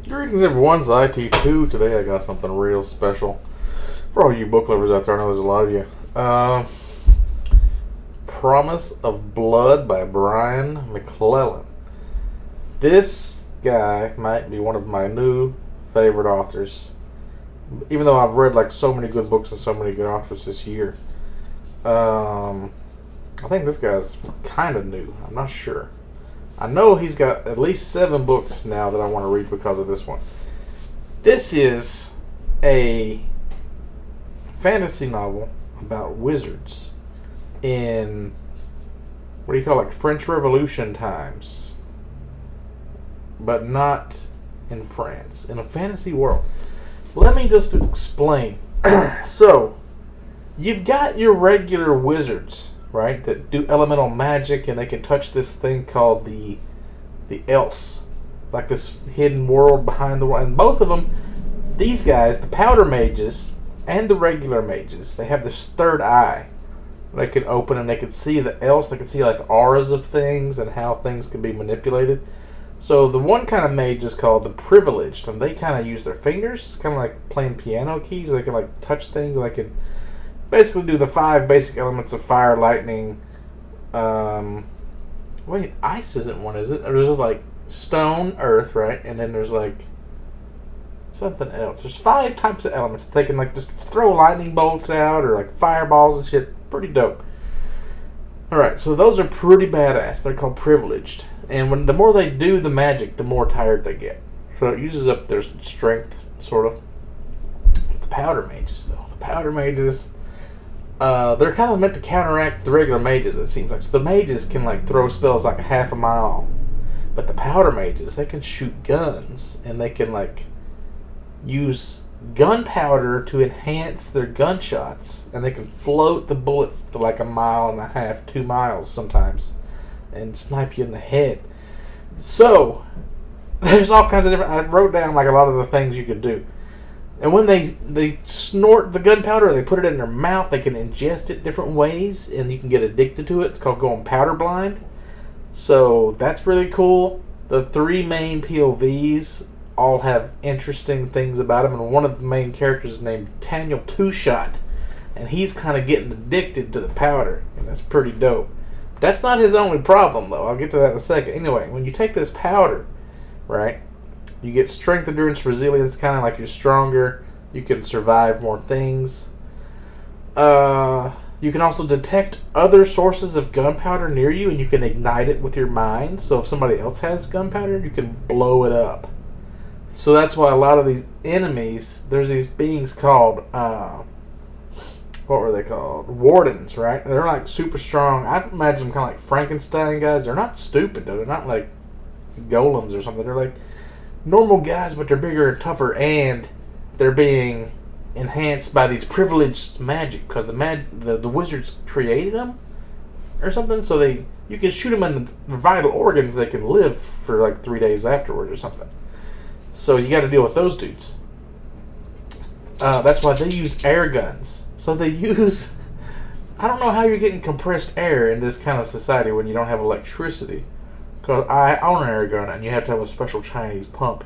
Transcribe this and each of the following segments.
Greetings everyone, it's IT2. Today I got something real special. For all you book lovers out there, I know there's a lot of you. Promise of Blood by Brian McClellan. This guy might be one of my new favorite authors. Even though I've read like so many good books and so many good authors this year. I think this guy's kind of new. I'm not sure. I know he's got at least 7 books now that I want to read because of this one. This is a fantasy novel about wizards in, what do you call it, like French Revolution times. But not in France. In a fantasy world. Let me just explain. So, you've got your regular wizards, right, that do elemental magic, and they can touch this thing called the else, like this hidden world behind the world. And both of them, these guys, the powder mages and the regular mages, they have this third eye they can open, and they can see the else. They can see like auras of things and how things can be manipulated. So the one kind of mage is called the privileged, and they kind of use their fingers, kind of like playing piano keys. They can like touch things. They can basically do the 5 basic elements of fire, lightning. Wait, ice isn't one, is it? There's like stone, earth, right? And then there's like something else. There's 5 types of elements. They can like just throw lightning bolts out or like fireballs and shit. Pretty dope. Alright, so those are pretty badass. They're called privileged. And the more they do the magic, the more tired they get. So it uses up their strength, sort of. The powder mages, though. The powder mages, they're kind of meant to counteract the regular mages, it seems like. So the mages can like throw spells like a half a mile. But the powder mages, they can shoot guns. And they can like use gunpowder to enhance their gunshots. And they can float the bullets to like 1.5 miles, 2 miles sometimes. And snipe you in the head. So, there's all kinds of different... I wrote down like a lot of the things you could do. And when they snort the gunpowder, or they put it in their mouth, they can ingest it different ways, and you can get addicted to it. It's called going powder blind. So, that's really cool. The 3 main POVs all have interesting things about them, and one of the main characters is named Daniel Two-Shot. And he's kind of getting addicted to the powder, and that's pretty dope. That's not his only problem, though. I'll get to that in a second. Anyway, when you take this powder, right, you get strength, endurance, resilience, kind of like you're stronger. You can survive more things. You can also detect other sources of gunpowder near you, and you can ignite it with your mind. So if somebody else has gunpowder, you can blow it up. So that's why a lot of these enemies, there's these beings called... what were they called? Wardens, right? They're like super strong. I imagine them kind of like Frankenstein guys. They're not stupid, though. They're not like golems or something. They're like normal guys, but they're bigger and tougher, and they're being enhanced by these privileged magic because the wizards created them or something. So you can shoot them in the vital organs. They can live for like 3 days afterwards or something. So you got to deal with those dudes. That's why they use air guns. So they use... I don't know how you're getting compressed air in this kind of society when you don't have electricity. Because I own an air gun, and you have to have a special Chinese pump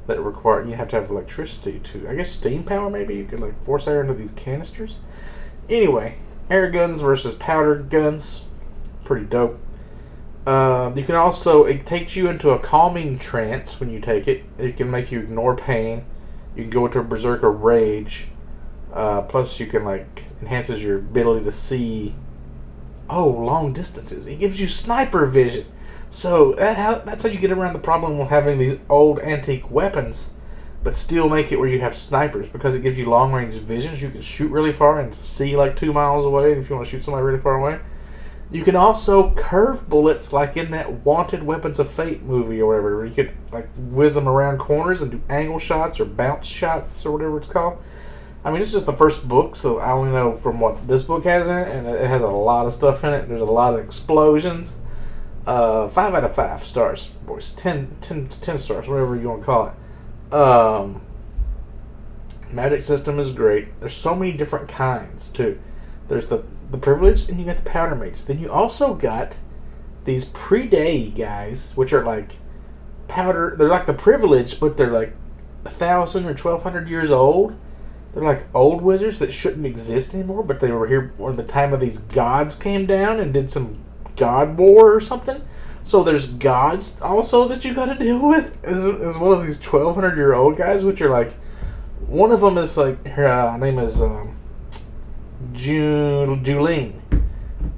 that you have to have electricity to... I guess steam power, maybe? You could like force air into these canisters? Anyway, air guns versus powder guns. Pretty dope. You can also... It takes you into a calming trance when you take it. It can make you ignore pain. You can go into a berserker rage. Plus, you can like enhances your ability to see long distances. It gives you sniper vision. So that's how you get around the problem of having these old antique weapons, but still make it where you have snipers, because it gives you long range visions. You can shoot really far and see like 2 miles away if you want to shoot somebody really far away. You can also curve bullets like in that Wanted Weapons of Fate movie or whatever, where you could like whiz them around corners and do angle shots or bounce shots or whatever it's called. I mean, it's just the first book, so I only know from what this book has in it, and it has a lot of stuff in it. There's a lot of explosions. 5 out of 5 stars, boys. 10 stars, whatever you want to call it. Magic system is great. There's so many different kinds, too. There's the privileged, and you got the powder mages. Then you also got these pre-day guys, which are like powder. They're like the privileged, but they're like 1,000 or 1,200 years old. They're like old wizards that shouldn't exist anymore, but they were here when the time of these gods came down and did some god war or something. So there's gods also that you got to deal with as one of these 1,200-year-old guys, which are like, one of them is like, her name is Julene,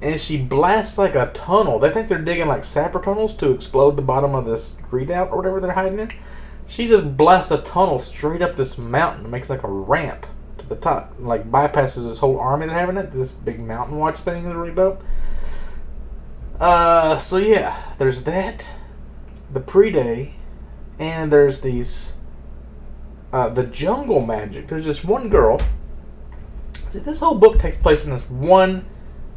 and she blasts like a tunnel. They think they're digging like sapper tunnels to explode the bottom of this redoubt or whatever they're hiding in. She just blasts a tunnel straight up this mountain. It makes like a ramp to the top. Like bypasses this whole army they're having it. This big mountain watch thing is really dope. So yeah, there's that. The pre-day. And there's these... the jungle magic. There's this one girl. See, this whole book takes place in this one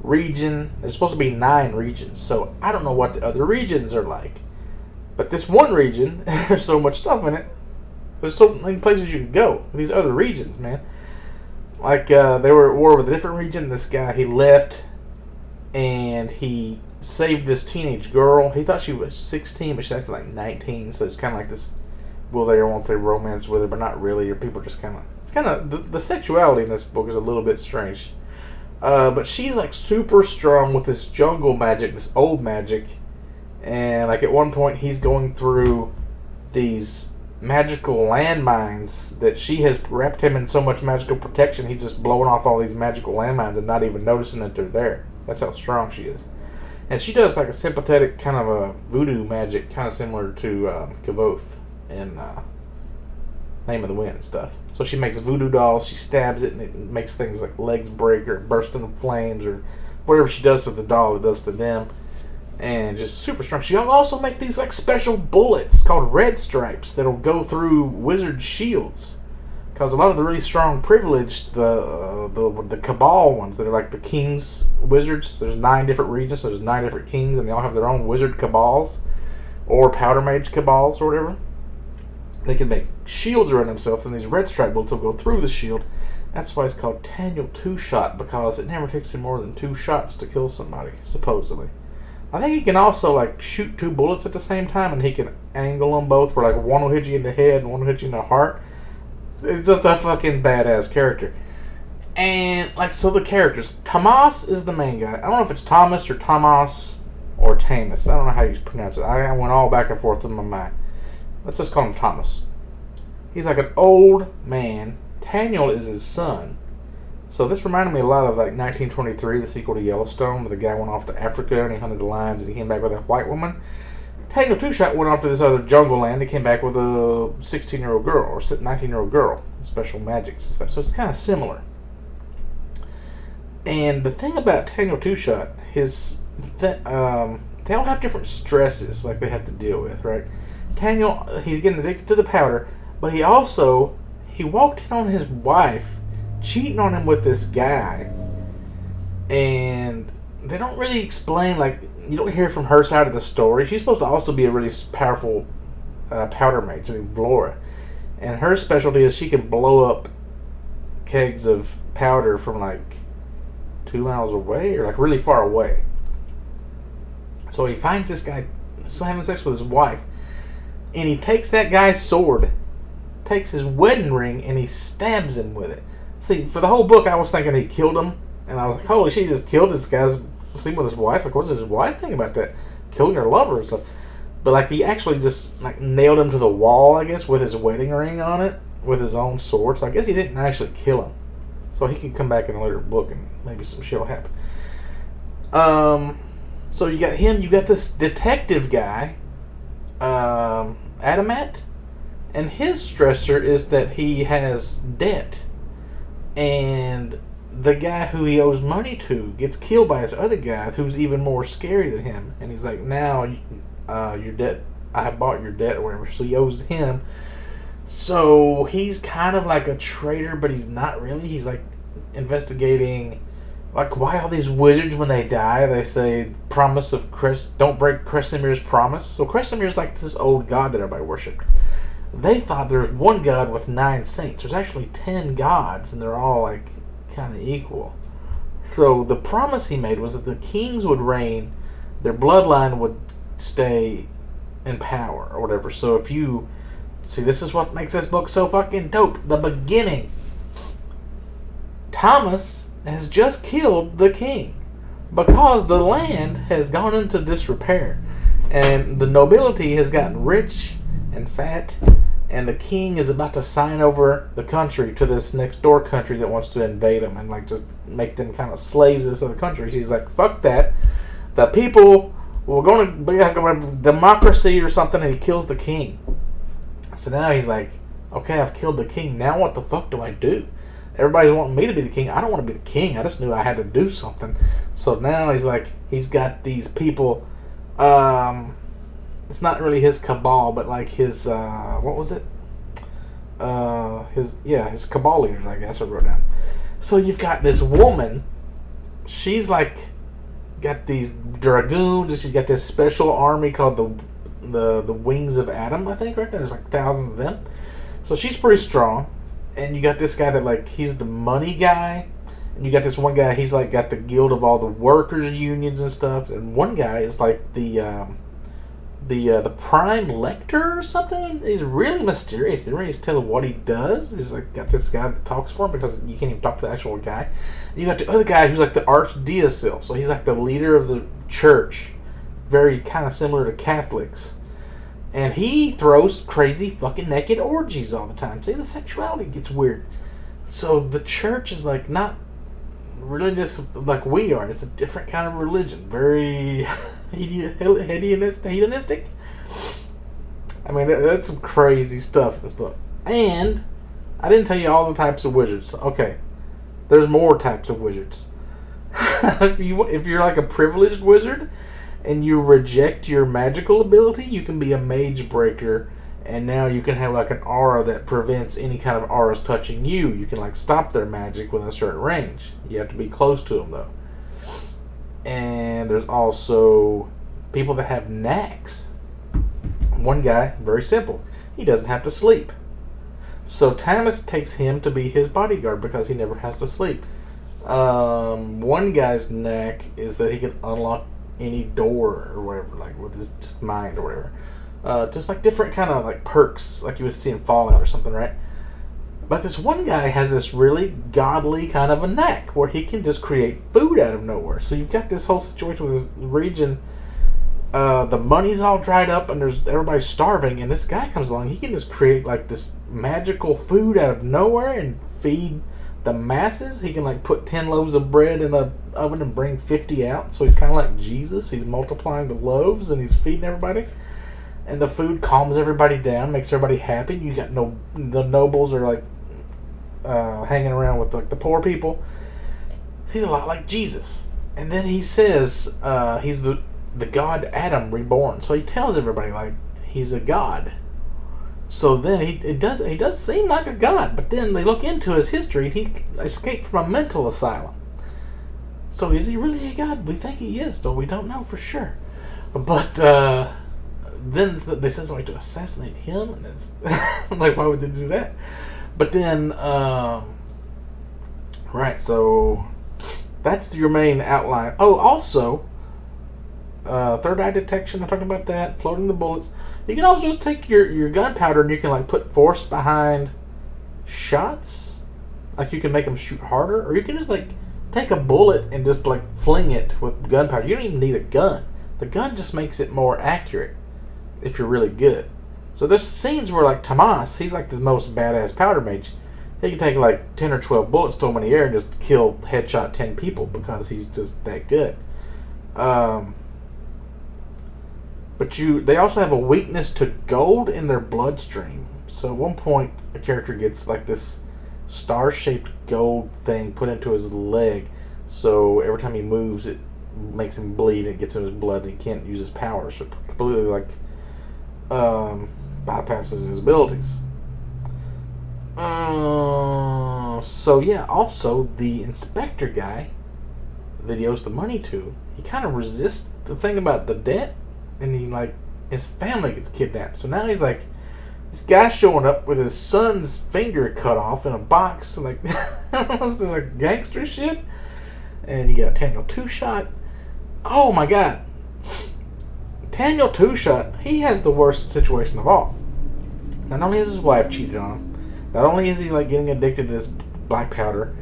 region. There's supposed to be 9 regions. So I don't know what the other regions are like. But this one region, there's so much stuff in it. There's so many places you can go. These other regions, man. Like, they were at war with a different region. This guy, he left, and he saved this teenage girl. He thought she was 16, but she's actually like 19. So it's kind of like this, will they or won't they romance with her, but not really. Or people just kind of, it's kind of, the sexuality in this book is a little bit strange. But she's like super strong with this jungle magic, this old magic. And like at one point he's going through these magical landmines that she has wrapped him in so much magical protection, he's just blowing off all these magical landmines and not even noticing that they're there. That's how strong she is. And she does like a sympathetic kind of a voodoo magic, kind of similar to Kavoth in Name of the Wind and stuff. So she makes voodoo dolls, she stabs it, and it makes things like legs break or burst into flames or whatever she does to the doll, it does to them. And just super strong. She'll also make these like special bullets called red stripes that'll go through wizard shields. Because a lot of the really strong privileged, the cabal ones that are like the king's wizards. There's 9 different regions. So there's 9 different kings, and they all have their own wizard cabals or powder mage cabals or whatever. They can make shields around themselves, and these red stripe bullets will go through the shield. That's why it's called Daniel 2-Shot, because it never takes him more than 2 shots to kill somebody, supposedly. I think he can also like shoot 2 bullets at the same time, and he can angle them both where like one will hit you in the head and one will hit you in the heart. It's just a fucking badass character. And like, so the characters, Tomas is the main guy. I don't know if it's Thomas or Tomas or Tamus. I don't know how you pronounce it. I went all back and forth in my mind. Let's just call him Thomas. He's like an old man. Daniel is his son. So this reminded me a lot of like 1923, the sequel to Yellowstone, where the guy went off to Africa and he hunted the lions and he came back with a white woman. Daniel 2-Shot went off to this other jungle land and came back with a 16-year-old girl or 19-year-old girl, special magics and stuff. So it's kind of similar. And the thing about Daniel 2-Shot is that they all have different stresses like they have to deal with, right? Daniel, he's getting addicted to the powder, but he walked in on his wife cheating on him with this guy, and they don't really explain, like, you don't hear from her side of the story. She's supposed to also be a really powerful powder mage named Vlora, and her specialty is she can blow up kegs of powder from like 2 miles away or like really far away. So he finds this guy having sex with his wife, and he takes that guy's sword, takes his wedding ring, and he stabs him with it. See, for the whole book, I was thinking he killed him, and I was like, holy shit, he just killed this guy's sleeping with his wife. Like, what's his wife think about that? Killing her lover and stuff. But, like, he actually just, like, nailed him to the wall, I guess, with his wedding ring on it, with his own sword. So I guess he didn't actually kill him. So he can come back in a later book, and maybe some shit will happen. So you got him, you got this detective guy, Adamat, and his stressor is that he has debt. And the guy who he owes money to gets killed by this other guy who's even more scary than him. And he's like, now your debt, I have bought your debt or whatever. So he owes him. So he's kind of like a traitor, but he's not really. He's like investigating, like, why all these wizards, when they die, they say, promise of don't break Kresemir's promise. So Kresemir's like this old god that everybody worshipped. They thought there was one god with 9 saints. There's actually 10 gods, and they're all like kind of equal. So the promise he made was that the kings would reign, their bloodline would stay in power or whatever. So if you see, this is what makes this book so fucking dope. The beginning. Thomas has just killed the king because the land has gone into disrepair and the nobility has gotten rich and fat, and the king is about to sign over the country to this next door country that wants to invade them and like just make them kind of slaves of this other country. He's like, fuck that. The people, we're going to be like a democracy or something, and he kills the king. So now he's like, okay, I've killed the king. Now what the fuck do I do? Everybody's wanting me to be the king. I don't want to be the king. I just knew I had to do something. So now he's like, he's got these people. It's not really his cabal, but like his what was it? His cabal leaders, I guess I wrote down. So you've got this woman. She's like got these dragoons, and she's got this special army called the Wings of Adam, I think, right there. There's like thousands of them. So she's pretty strong. And you got this guy that like he's the money guy, and you got this one guy, he's like got the guild of all the workers unions and stuff, and one guy is like the prime lector or something. He's really mysterious. They really tell what he does. He's like got this guy that talks for him because you can't even talk to the actual guy. And you got the other guy who's like the archdeacil, so he's like the leader of the church, very kind of similar to Catholics. And he throws crazy fucking naked orgies all the time. See, the sexuality gets weird. So the church is like not religious like we are. It's a different kind of religion. Very hedonistic. I mean, that's some crazy stuff in this book. And I didn't tell you all the types of wizards. Okay, there's more types of wizards. if you're like a privileged wizard, and you reject your magical ability, you can be a mage breaker, and now you can have like an aura that prevents any kind of auras touching you. You can like stop their magic within a certain range. You have to be close to them though. And there's also people that have knacks. One guy, very simple, he doesn't have to sleep. So Thomas takes him to be his bodyguard because he never has to sleep. One guy's knack is that he can unlock any door or whatever, like with his just mind or whatever. Just like different kind of like perks, like you would see in Fallout or something, right? But this one guy has this really godly kind of a knack where he can just create food out of nowhere. So you've got this whole situation with this region. The money's all dried up and everybody's starving, and this guy comes along. He can just create like this magical food out of nowhere and feed the masses. He can like put 10 loaves of bread in a oven and bring 50 out. So he's kind of like Jesus. He's multiplying the loaves and he's feeding everybody. And the food calms everybody down, makes everybody happy. You got the nobles are like hanging around with like the poor people. He's a lot like Jesus. And then he says he's the god Adam reborn. So he tells everybody like he's a god. So then he does seem like a god, but then they look into his history and he escaped from a mental asylum. So is he really a god? We think he is, but we don't know for sure. But then they send somebody to assassinate him, and it's like, why would they do that? But then, right, so that's your main outline. Oh, also, third eye detection, I talked about that, floating the bullets. You can also just take your gunpowder and you can like put force behind shots. Like you can make them shoot harder, or you can just like take a bullet and just like fling it with gunpowder. You don't even need a gun. The gun just makes it more accurate if you're really good. So there's scenes where like Tomas, he's like the most badass powder mage. He can take like 10 or 12 bullets, throw them in the air, and just kill, headshot 10 people because he's just that good. But they also have a weakness to gold in their bloodstream. So at one point, a character gets like this star-shaped gold thing put into his leg. So every time he moves, it makes him bleed. It gets in his blood, and he can't use his powers. So it completely like bypasses his abilities. So yeah, also the inspector guy that he owes the money to, he kind of resists the thing about the debt, and he like his family gets kidnapped. So now he's like this guy showing up with his son's finger cut off in a box, like this is like gangster shit. And you got Daniel Two Shot. Oh my god, Daniel Two-Shot, he has the worst situation of all. Not only has his wife cheated on him, not only is he like getting addicted to this black powder,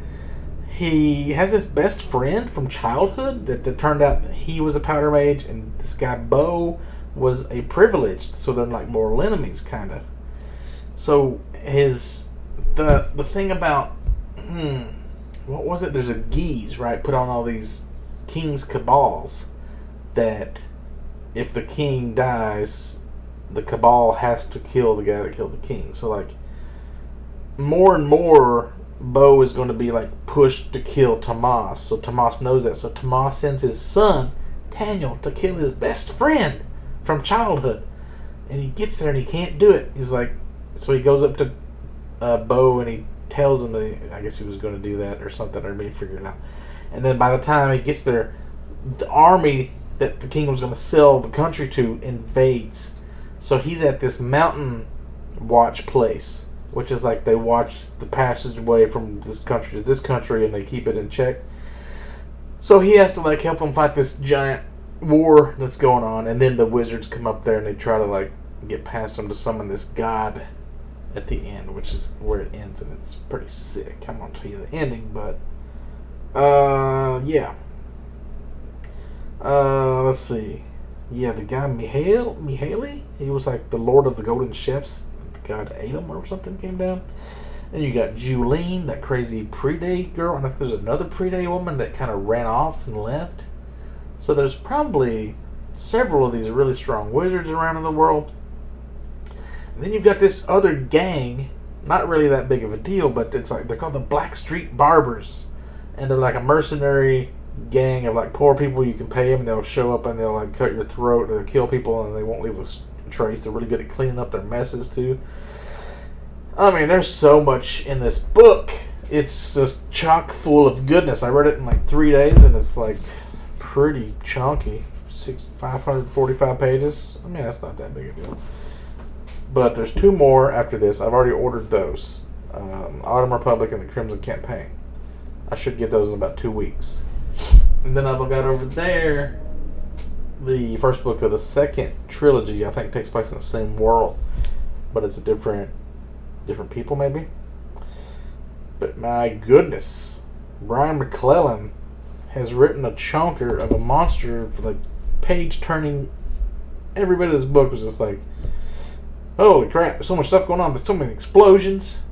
he has his best friend from childhood that turned out he was a powder mage, and this guy Bo was a privileged, so they're like mortal enemies, kind of. So the thing about what was it? There's a geese, right? Put on all these king's cabals that if the king dies, the cabal has to kill the guy that killed the king. So like more and more, Bo is going to be like pushed to kill Tomas. So Tomas knows that. So Tomas sends his son Daniel to kill his best friend from childhood, and he gets there and he can't do it. He's like, so he goes up to Bo and he tells him that I guess he was going to do that or something, or maybe figure it out. And then by the time he gets there, the army that the king was going to sell the country to invades. So he's at this mountain watch place, which is like they watch the passageway from this country to this country and they keep it in check. So he has to like help them fight this giant war that's going on, and then the wizards come up there and they try to like get past him to summon this god at the end, which is where it ends, and it's pretty sick. I'm gonna tell you the ending, but yeah. Let's see. Yeah, the guy Mihaly, he was like the Lord of the Golden Chefs. The god Adam or something came down. And you got Julene, that crazy pre-day girl, and I think there's another pre-day woman that kind of ran off and left. So there's probably several of these really strong wizards around in the world. And then you've got this other gang, not really that big of a deal, but it's like they're called the Black Street Barbers, and they're like a mercenary gang of like poor people. You can pay them, and they'll show up and they'll like cut your throat, or they'll kill people, and they won't leave a trace. They're really good at cleaning up their messes too. I mean, there's so much in this book. It's just chock full of goodness. I read it in like 3 days, and it's like pretty chunky. 545 pages. I mean, that's not that big a deal. But there's 2 more after this. I've already ordered those. Autumn Republic and the Crimson Campaign. I should get those in about 2 weeks. And then I've got over there the first book of the second trilogy. I think it takes place in the same world, but it's a different people maybe. But my goodness, Brian McClellan has written a chunker of a monster for like page turning. Every bit of this book was just like, holy crap, there's so much stuff going on. There's so many explosions,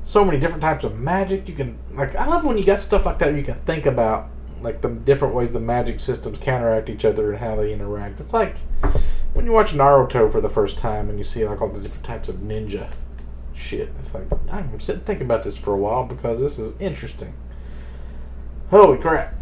so many different types of magic. You can, like, I love when you got stuff like that where you can think about like the different ways the magic systems counteract each other and how they interact. It's like when you watch Naruto for the first time and you see like all the different types of ninja shit. It's like, I'm sitting thinking about this for a while because this is interesting. Holy crap.